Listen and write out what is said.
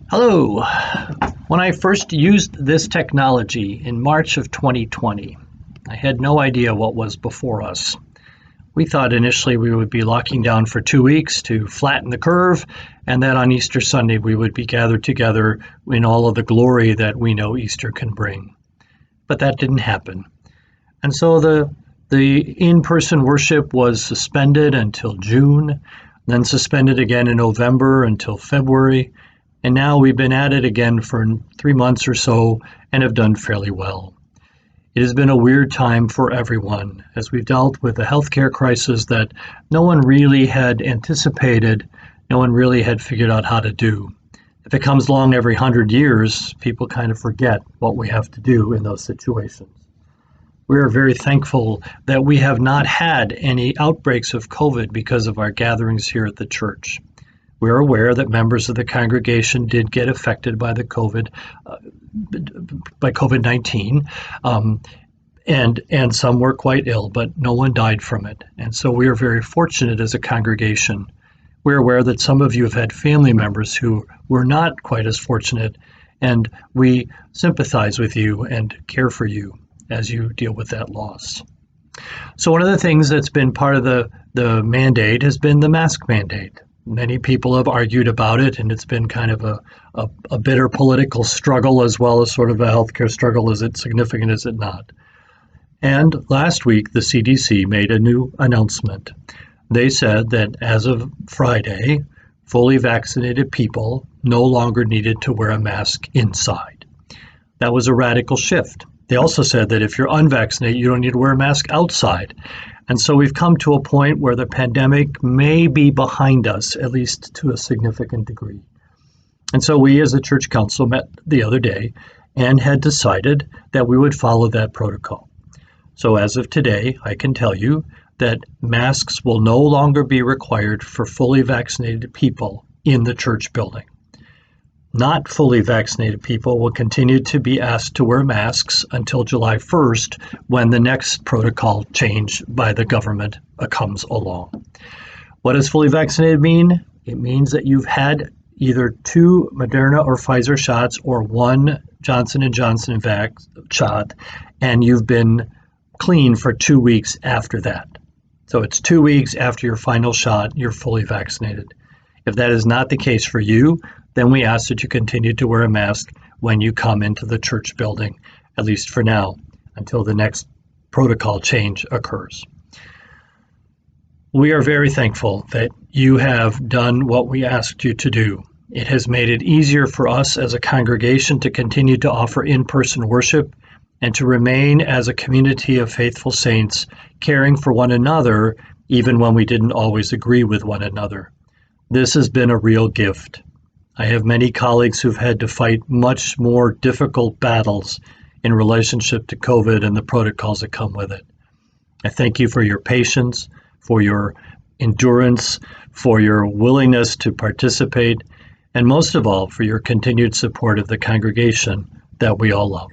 Hello. When I first used this technology in March of 2020, I had no idea what was before us. We thought initially we would be locking down for 2 weeks to flatten the curve, and that on Easter Sunday we would be gathered together in all of the glory that we know Easter can bring. But that didn't happen. And so the in-person worship was suspended until June, then suspended again in November until February, and now we've been at it again for 3 months or so and have done fairly well. It has been a weird time for everyone as we've dealt with a healthcare crisis that no one really had anticipated, no one really had figured out how to do. If it comes along every 100 years, people kind of forget what we have to do in those situations. We are very thankful that we have not had any outbreaks of COVID because of our gatherings here at the church. We're aware that members of the congregation did get affected by COVID-19, and some were quite ill, but no one died from it. And so we are very fortunate as a congregation. We're aware that some of you have had family members who were not quite as fortunate, and we sympathize with you and care for you as you deal with that loss. So one of the things that's been part of the mandate has been the mask mandate. Many people have argued about it, and it's been kind of a bitter political struggle as well as sort of a healthcare struggle. Is it significant? Is it not? And last week, the CDC made a new announcement. They said that as of Friday, fully vaccinated people no longer needed to wear a mask inside. That was a radical shift. They also said that if you're unvaccinated, you don't need to wear a mask outside. And so we've come to a point where the pandemic may be behind us, at least to a significant degree. And so we as a church council met the other day and had decided that we would follow that protocol. So as of today, I can tell you that masks will no longer be required for fully vaccinated people in the church building. Not fully vaccinated people will continue to be asked to wear masks until July 1st, when the next protocol change by the government comes along. What does fully vaccinated mean? It means that you've had either 2 Moderna or Pfizer shots or 1 Johnson & Johnson shot, and you've been clean for 2 weeks after that. So it's 2 weeks after your final shot, you're fully vaccinated. If that is not the case for you, then we ask that you continue to wear a mask when you come into the church building, at least for now, until the next protocol change occurs. We are very thankful that you have done what we asked you to do. It has made it easier for us as a congregation to continue to offer in-person worship and to remain as a community of faithful saints, caring for one another, even when we didn't always agree with one another. This has been a real gift. I have many colleagues who've had to fight much more difficult battles in relationship to COVID and the protocols that come with it. I thank you for your patience, for your endurance, for your willingness to participate, and most of all, for your continued support of the congregation that we all love.